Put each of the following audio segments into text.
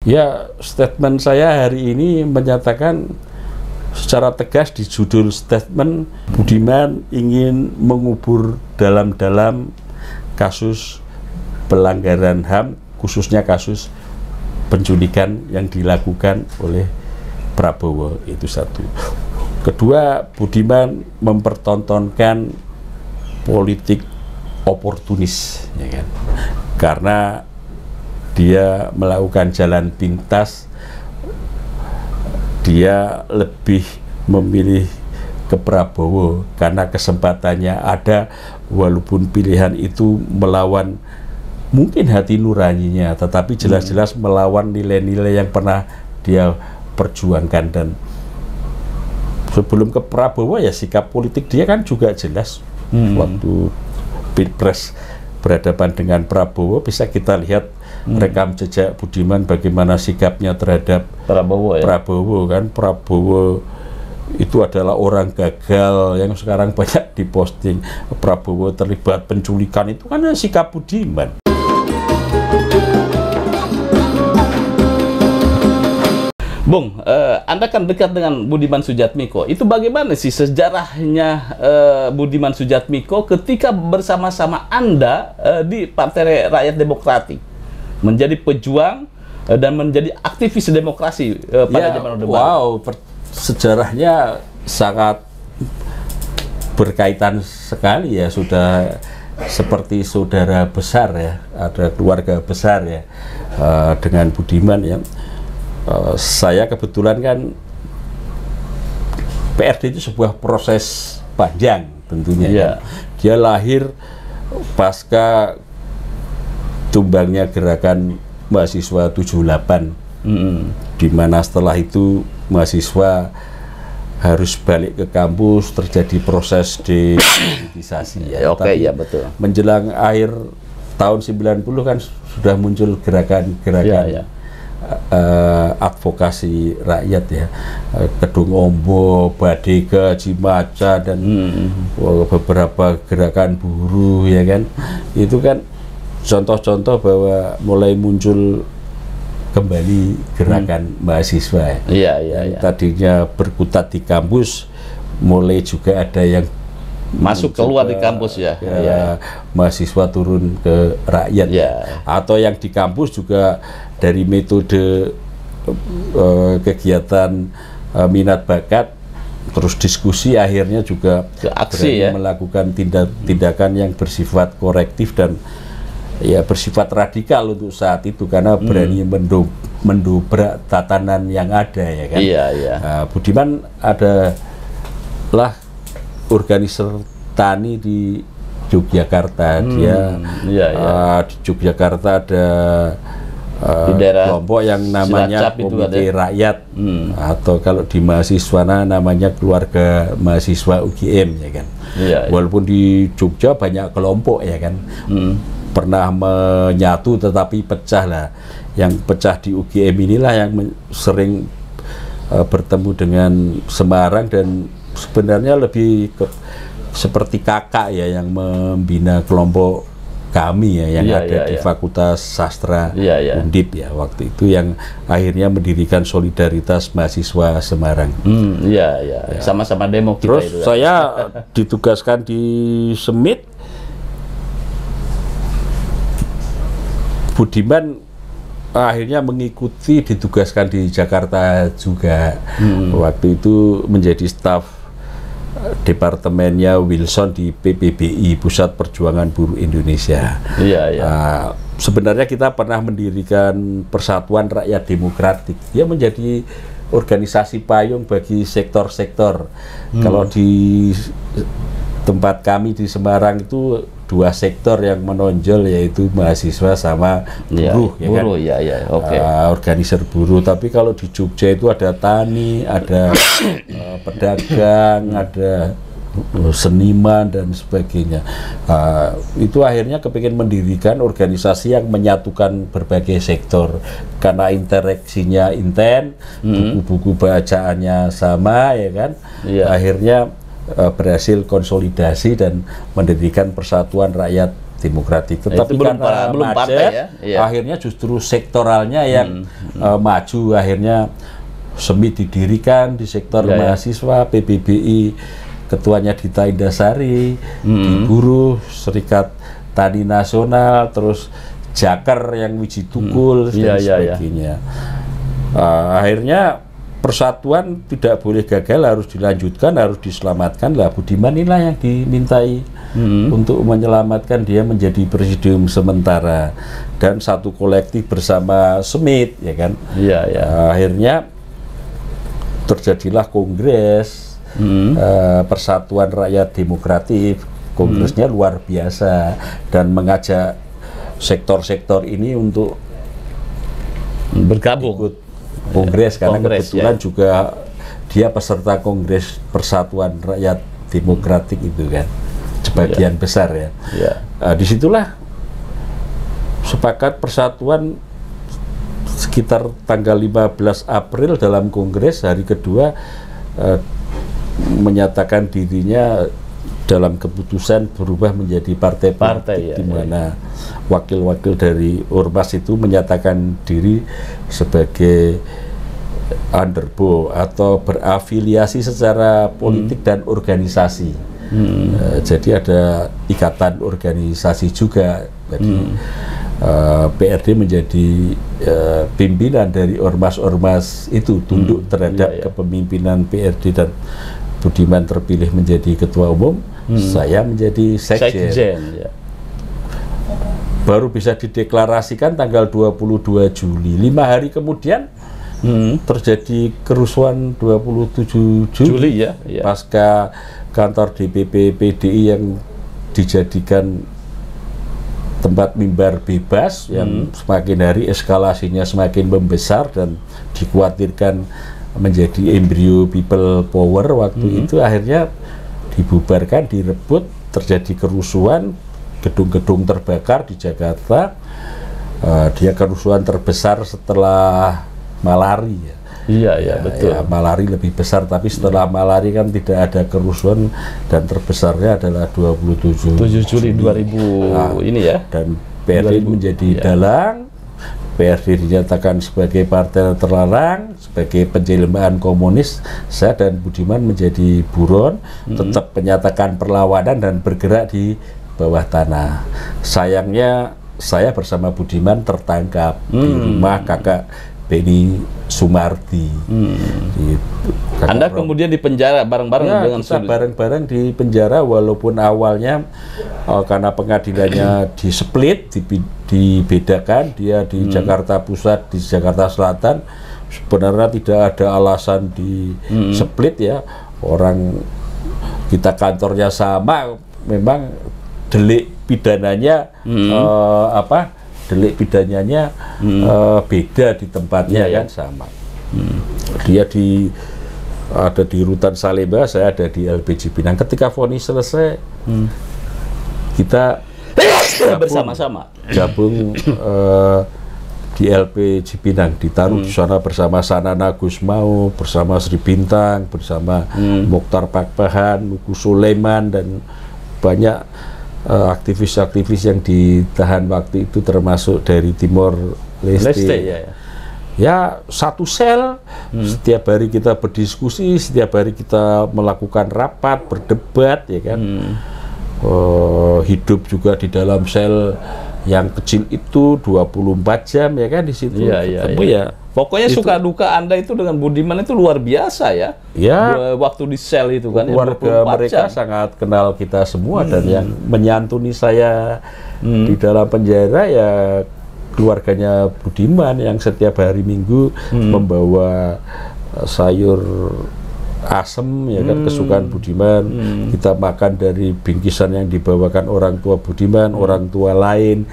Ya, statement saya hari ini menyatakan secara tegas di judul statement, Budiman ingin mengubur dalam-dalam kasus pelanggaran HAM, khususnya kasus penculikan yang dilakukan oleh Prabowo. Itu satu. Kedua, Budiman mempertontonkan politik oportunis, ya kan? Karena dia melakukan jalan pintas, dia lebih memilih ke Prabowo karena kesempatannya ada, walaupun pilihan itu melawan mungkin hati nuraninya, tetapi jelas-jelas melawan nilai-nilai yang pernah dia perjuangkan. Dan sebelum ke Prabowo ya sikap politik dia kan juga jelas. Waktu Pilpres berhadapan dengan Prabowo, bisa kita lihat rekam jejak Budiman bagaimana sikapnya terhadap Prabowo, ya? Prabowo kan. Prabowo itu adalah orang gagal yang sekarang banyak diposting. Prabowo terlibat penculikan, itu kan sikap Budiman. Bung, Anda kan dekat dengan Budiman Sujatmiko. Itu bagaimana sih sejarahnya Budiman Sujatmiko ketika bersama-sama Anda di Partai Rakyat Demokratik, menjadi pejuang dan menjadi aktivis demokrasi pada zaman Orde Baru? Wow, sejarahnya sangat berkaitan sekali ya, sudah seperti saudara besar ya, ada keluarga besar ya dengan Budiman ya. Saya kebetulan kan PRD itu sebuah proses panjang tentunya. Yeah. Dia lahir pasca tumbangnya gerakan mahasiswa 78, di mana setelah itu mahasiswa harus balik ke kampus, terjadi proses depolitisasi. Oke, ya betul. Menjelang akhir tahun 90 kan sudah muncul gerakan-gerakan advokasi rakyat ya, Kedung Ombo, Badega, Cimaca, dan beberapa gerakan buruh ya kan. Itu kan contoh-contoh bahwa mulai muncul kembali gerakan mahasiswa ya. Tadinya berkutat di kampus, mulai juga ada yang masuk keluar di kampus ya. Mahasiswa turun ke rakyat atau yang di kampus juga dari metode kegiatan minat bakat terus diskusi, akhirnya juga ke aksi ya, melakukan tindakan yang bersifat korektif dan ya bersifat radikal untuk saat itu, karena berani mendobrak tatanan yang ada ya kan. Budiman adalah organizer tani di Yogyakarta. Dia di Yogyakarta ada kelompok yang namanya Komite Rakyat, atau kalau di mahasiswa namanya Keluarga Mahasiswa UGM ya kan. Walaupun di Jogja banyak kelompok ya kan, pernah menyatu tetapi pecah lah. Yang pecah di UGM inilah yang sering bertemu dengan Semarang, dan sebenarnya lebih seperti kakak ya yang membina kelompok kami ya yang ada di Fakultas Sastra Undip ya waktu itu, yang akhirnya mendirikan Solidaritas Mahasiswa Semarang. Sama-sama demo kita. Terus itu, saya ditugaskan di Semit. Budiman akhirnya mengikuti, ditugaskan di Jakarta juga. Waktu itu menjadi staf departemennya Wilson di PPBI, Pusat Perjuangan Buruh Indonesia. Sebenarnya kita pernah mendirikan Persatuan Rakyat Demokratik. Dia menjadi organisasi payung bagi sektor-sektor. Kalau di tempat kami di Semarang itu dua sektor yang menonjol, yaitu mahasiswa sama buruh, organizer buruh. Tapi kalau di Jogja itu ada tani, ada pedagang, ada seniman dan sebagainya. Itu akhirnya kepingin mendirikan organisasi yang menyatukan berbagai sektor karena interaksinya intens, buku-buku bacaannya sama ya kan. Akhirnya berhasil konsolidasi dan mendirikan Persatuan Rakyat Demokratik. Tetapi belum karena macet, akhirnya justru sektoralnya yang maju. Akhirnya SEMI didirikan di sektor mahasiswa, PBBI ketuanya Dita Indasari, di Buruh, Serikat Tani Nasional, terus Jaker yang Wiji Tukul, dan sebagainya. Akhirnya persatuan tidak boleh gagal, harus dilanjutkan, harus diselamatkan. Lah Budiman inilah yang dimintai untuk menyelamatkan dia menjadi presidium sementara dan satu kolektif bersama Smith, ya kan. Akhirnya terjadilah kongres Persatuan Rakyat Demokratik. Kongresnya luar biasa dan mengajak sektor-sektor ini untuk bergabung ikut kongres, karena kebetulan juga dia peserta Kongres Persatuan Rakyat Demokratik itu kan, sebagian besar ya. Disitulah sepakat persatuan sekitar tanggal 15 April dalam kongres hari kedua menyatakan dirinya dalam keputusan berubah menjadi partai politik, di mana wakil-wakil dari Ormas itu menyatakan diri sebagai underbo atau berafiliasi secara politik dan organisasi. Jadi ada ikatan organisasi juga. Jadi PRD menjadi pimpinan dari ormas-ormas itu, tunduk terhadap kepemimpinan PRD, dan Budiman terpilih menjadi ketua umum, saya menjadi sekjen. Baru bisa dideklarasikan tanggal 22 Juli. 5 hari kemudian terjadi kerusuhan 27 Juli pasca kantor DPP PDI yang dijadikan tempat mimbar bebas, yang semakin hari eskalasinya semakin membesar dan dikhawatirkan menjadi embrio people power waktu itu. Akhirnya dibubarkan, direbut, terjadi kerusuhan, gedung-gedung terbakar di Jakarta. Dia kerusuhan terbesar setelah Malari betul. Malari lebih besar, tapi setelah Malari kan tidak ada kerusuhan, dan terbesarnya adalah 27 Juli 2000 ini ya. Dan PRD menjadi dalang. PRD dinyatakan sebagai partai terlarang, sebagai penjelmaan komunis. Saya dan Budiman menjadi buron, tetap menyatakan perlawanan dan bergerak di bawah tanah. Sayangnya saya bersama Budiman tertangkap di rumah kakak Beni Sumardi. Anda kemudian di penjara bareng-bareng dengan kita bareng-bareng di penjara, walaupun awalnya karena pengadilannya di-split, dibedakan, dia di Jakarta Pusat, di Jakarta Selatan. Sebenarnya tidak ada alasan di-split ya. Orang kita kantornya sama, memang delik pidananya delik pidananya beda di tempatnya kan sama. Dia ada di Rutan Salemba, saya ada di LP Cipinang. Ketika vonis selesai, kita bersama-sama gabung di LP Cipinang, ditaruh di sana bersama Sanana Gusmao, bersama Sri Bintang, bersama Mokhtar Pakpahan, Nuku Sulaiman, dan banyak aktivis-aktivis yang ditahan waktu itu, termasuk dari Timor Leste. Ya, satu sel. Setiap hari kita berdiskusi, setiap hari kita melakukan rapat, berdebat, ya kan. Hidup juga di dalam sel yang kecil itu 24 jam, ya kan, di situ. Pokoknya suka duka Anda itu dengan Budiman itu luar biasa ya. Waktu di sel itu kan. Keluarga mereka sangat kenal kita semua, dan yang menyantuni saya di dalam penjara ya keluarganya Budiman, yang setiap hari Minggu membawa sayur asem, ya kan, kesukaan Budiman. Kita makan dari bingkisan yang dibawakan orang tua Budiman, orang tua lain,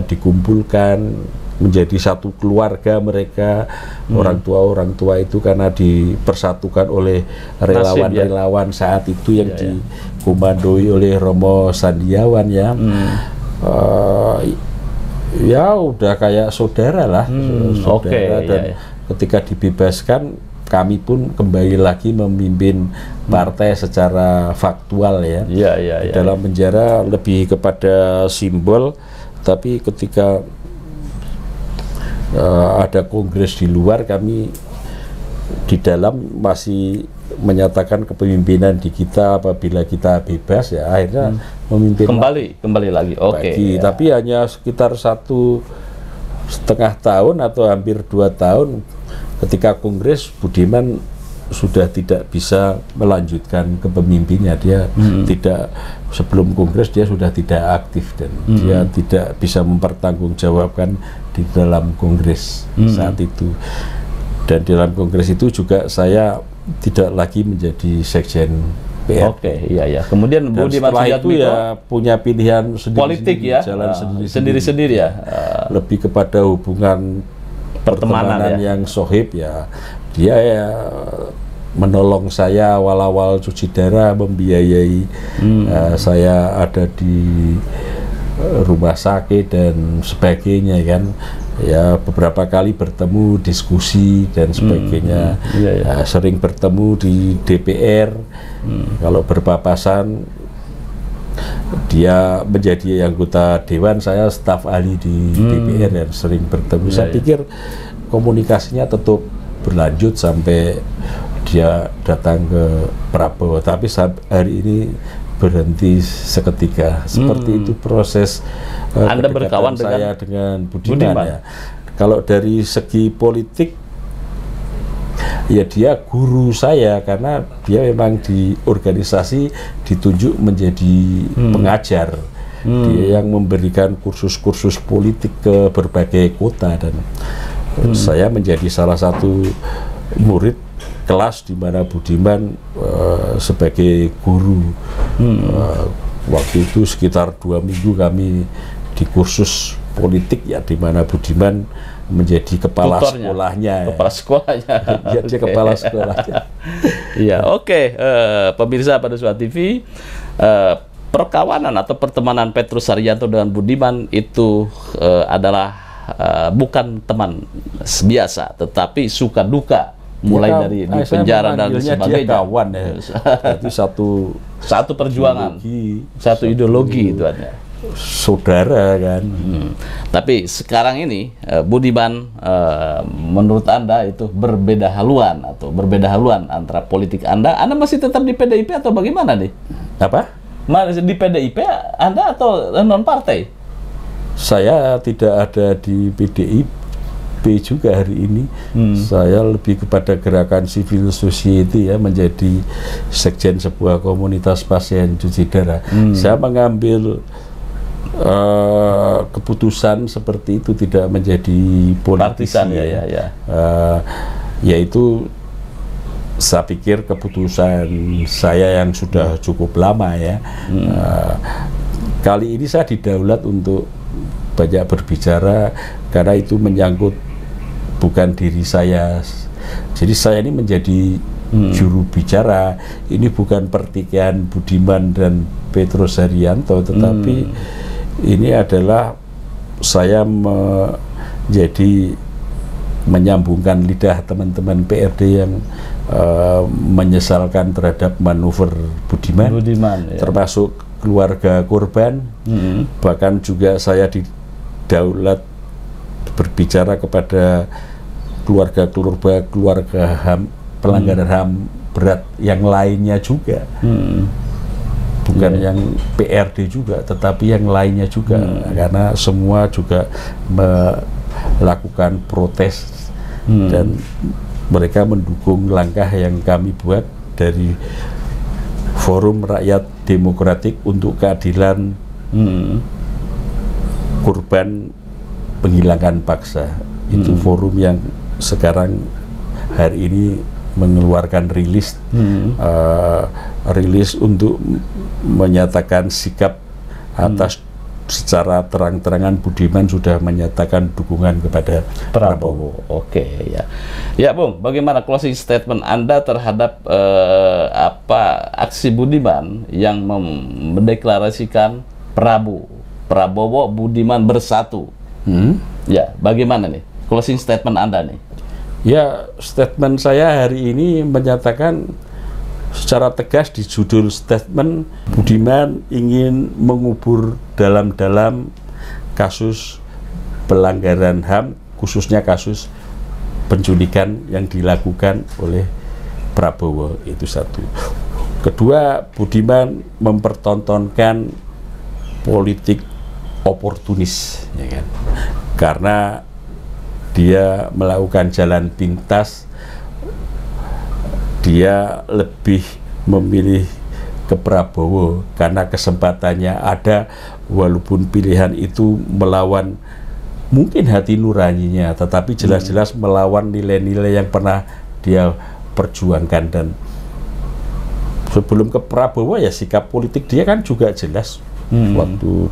dikumpulkan menjadi satu keluarga mereka. Orang tua itu karena dipersatukan oleh relawan-relawan saat itu yang dikomandoi oleh Romo Sandiawan ya. Ya udah kayak saudara lah, saudara. Dan ketika dibebaskan kami pun kembali lagi memimpin partai secara faktual ya. Dalam penjara lebih kepada simbol, tapi ketika ada kongres di luar, kami di dalam masih menyatakan kepemimpinan di kita. Apabila kita bebas ya akhirnya memimpin kembali lagi. Oke. Tapi hanya sekitar 1,5 tahun atau hampir 2 tahun ketika kongres, Budiman sudah tidak bisa melanjutkan kepemimpinannya. Dia tidak, sebelum kongres dia sudah tidak aktif dan dia tidak bisa mempertanggungjawabkan di dalam kongres saat itu. Dan di dalam kongres itu juga saya tidak lagi menjadi sekjen PR. Kemudian Budiman Sujatmiko itu ya punya pilihan sendiri, politik ya, jalan sendiri-sendiri ya. Lebih kepada hubungan pertemanan yang sohib ya. Dia ya menolong saya awal-awal cuci darah, membiayai saya ada di rumah sakit dan sebagainya kan. Ya beberapa kali bertemu, diskusi dan sebagainya. Sering bertemu di DPR. Kalau berpapasan, dia menjadi anggota dewan, saya staf ahli di DPR dan sering bertemu. Saya pikir komunikasinya tetap berlanjut sampai dia datang ke Prabowo. Tapi hari ini berhenti seketika. Seperti itu proses Anda berkawan saya dengan Budiman ya. Kalau dari segi politik, ya dia guru saya karena dia memang di organisasi ditunjuk menjadi pengajar. Dia yang memberikan kursus-kursus politik ke berbagai kota dan saya menjadi salah satu murid kelas di mana Budiman sebagai guru. Waktu itu sekitar 2 minggu kami di kursus politik ya, di mana Budiman menjadi kepala sekolahnya. Kepala sekolahnya. Ya, dia kepala sekolahnya. Iya, oke. Pemirsa pada Suara TV, perkawanan atau pertemanan Petrus Haryanto dengan Budiman itu adalah bukan teman biasa, tetapi suka duka. Mulai dari di penjara dan sebagainya. Kawan ya. Itu satu perjuangan, satu ideologi itu ada. Saudara kan. Tapi sekarang ini Budiman, menurut Anda itu berbeda haluan atau berbeda haluan antara politik Anda masih tetap di PDIP atau bagaimana nih? Apa? Masih di PDIP Anda atau non partai? Saya tidak ada di PDIP juga hari ini. Saya lebih kepada gerakan civil society ya, menjadi sekjen sebuah komunitas pasien cuci darah. Saya mengambil keputusan seperti itu, tidak menjadi politisi ya. Yaitu saya pikir keputusan saya yang sudah cukup lama ya. Kali ini saya didaulat untuk banyak berbicara karena itu menyangkut bukan diri saya. Jadi saya ini menjadi juru bicara. Ini bukan pertikaian Budiman dan Petrus Haryanto, tetapi ini adalah saya menjadi menyambungkan lidah teman-teman PRD yang menyesalkan terhadap manuver Budiman ya. Termasuk keluarga korban. Bahkan juga saya didaulat berbicara kepada keluarga HAM, pelanggaran HAM berat yang lainnya juga. Bukan yang PRD juga, tetapi yang lainnya juga. Karena semua juga melakukan protes dan mereka mendukung langkah yang kami buat dari Forum Rakyat Demokratik untuk Keadilan Korban Penghilangan Paksa. Itu forum yang sekarang hari ini mengeluarkan rilis untuk menyatakan sikap atas secara terang-terangan Budiman sudah menyatakan dukungan kepada Prabowo. Oke ya. Ya Bung, bagaimana closing statement Anda terhadap aksi Budiman yang mendeklarasikan Prabowo Budiman bersatu? Ya, bagaimana nih closing statement Anda nih? Ya, statement saya hari ini menyatakan secara tegas di judul statement, Budiman ingin mengubur dalam-dalam kasus pelanggaran HAM, khususnya kasus penculikan yang dilakukan oleh Prabowo. Itu satu. Kedua, Budiman mempertontonkan politik oportunis, ya kan? Karena dia melakukan jalan pintas, dia lebih memilih ke Prabowo karena kesempatannya ada, walaupun pilihan itu melawan mungkin hati nuraninya, tetapi jelas-jelas melawan nilai-nilai yang pernah dia perjuangkan. Dan sebelum ke Prabowo ya sikap politik dia kan juga jelas. Waktu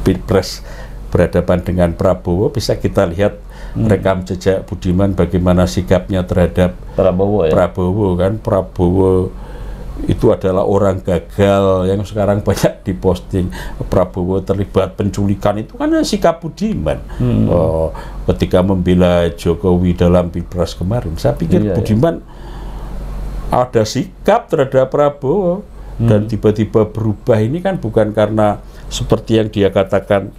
Pilpres berhadapan dengan Prabowo, bisa kita lihat rekam jejak Budiman bagaimana sikapnya terhadap Prabowo, ya? Prabowo itu adalah orang gagal yang sekarang banyak diposting. Prabowo terlibat penculikan, itu kan sikap Budiman. Ketika membela Jokowi dalam Pilpres kemarin, saya pikir Budiman ada sikap terhadap Prabowo. Dan tiba-tiba berubah ini kan bukan karena seperti yang dia katakan,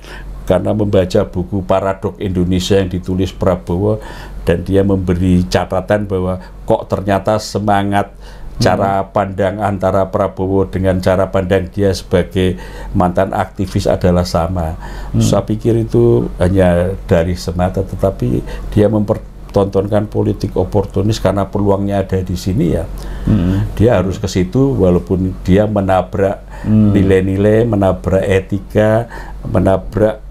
karena membaca buku Paradok Indonesia yang ditulis Prabowo, dan dia memberi catatan bahwa kok ternyata semangat cara pandang antara Prabowo dengan cara pandang dia sebagai mantan aktivis adalah sama. Saya pikir itu hanya dari semata, tetapi dia mempertontonkan politik oportunis karena peluangnya ada di sini, ya. Dia harus ke situ, walaupun dia menabrak nilai-nilai, menabrak etika, menabrak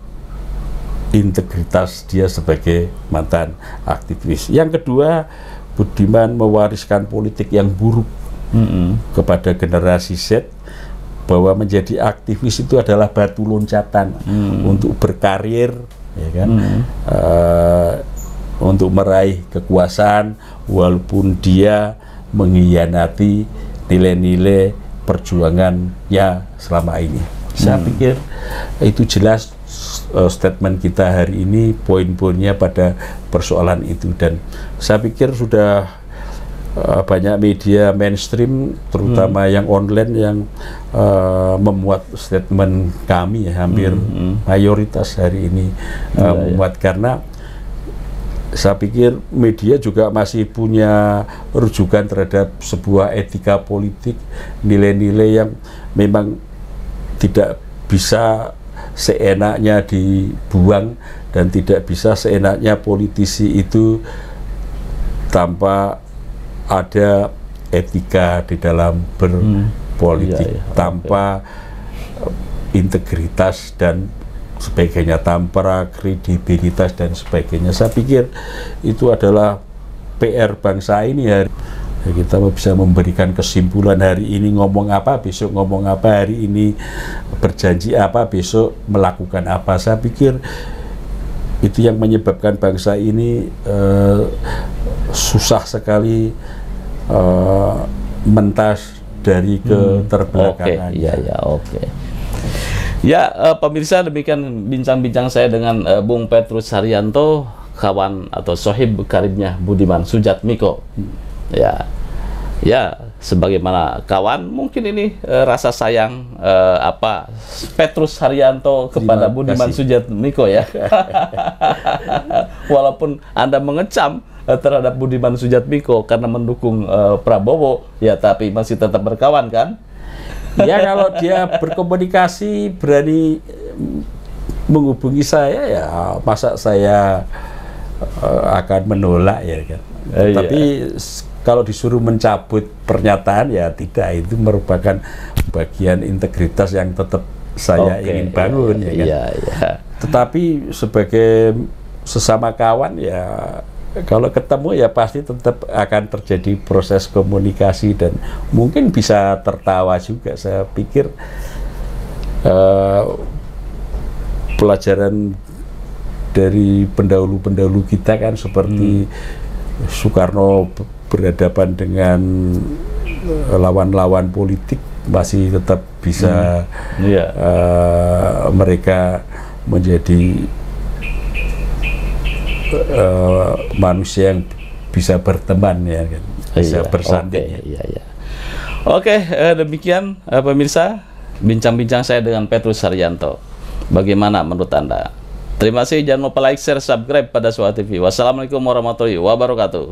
integritas dia sebagai mantan aktivis. Yang kedua, Budiman mewariskan politik yang buruk kepada generasi Z, bahwa menjadi aktivis itu adalah batu loncatan untuk berkarir, ya kan, untuk meraih kekuasaan, walaupun dia mengkhianati nilai-nilai perjuangannya selama ini. Saya pikir itu jelas statement kita hari ini, poin-poinnya pada persoalan itu. Dan saya pikir sudah banyak media mainstream, terutama yang online, yang memuat statement kami, ya, hampir mayoritas hari ini memuat. Karena saya pikir media juga masih punya rujukan terhadap sebuah etika politik, nilai-nilai yang memang tidak bisa seenaknya dibuang, dan tidak bisa seenaknya politisi itu tanpa ada etika di dalam berpolitik, tanpa integritas dan sebagainya, tanpa kredibilitas dan sebagainya. Saya pikir itu adalah PR bangsa ini. Kita bisa memberikan kesimpulan hari ini ngomong apa, besok ngomong apa, hari ini berjanji apa, besok melakukan apa. Saya pikir itu yang menyebabkan bangsa ini susah sekali mentas dari keterbelakangan. Ya, pemirsa, demikian bincang-bincang saya dengan Bung Petrus Haryanto, kawan atau sohib karibnya Budiman Sujatmiko. Ya, sebagaimana kawan, mungkin ini rasa sayang Petrus Haryanto kepada Budiman Sujatmiko, ya. Walaupun Anda mengecam terhadap Budiman Sujatmiko karena mendukung Prabowo, ya, tapi masih tetap berkawan, kan? Ya, kalau dia berkomunikasi, berani menghubungi saya, ya masa saya akan menolak, ya kan. Tapi kalau disuruh mencabut pernyataan, ya tidak, itu merupakan bagian integritas yang tetap saya ingin bangun, ya kan. Tetapi sebagai sesama kawan, ya kalau ketemu ya pasti tetap akan terjadi proses komunikasi, dan mungkin bisa tertawa juga. Saya pikir pelajaran dari pendahulu-pendahulu kita kan, seperti Soekarno berhadapan dengan lawan-lawan politik, masih tetap bisa mereka menjadi manusia yang bisa berteman ya kan, bisa bersanding. Oke, demikian pemirsa bincang-bincang saya dengan Petrus Haryanto. Bagaimana menurut Anda? Terima kasih, jangan lupa like, share, subscribe pada Suara TV. Wassalamualaikum warahmatullahi wabarakatuh.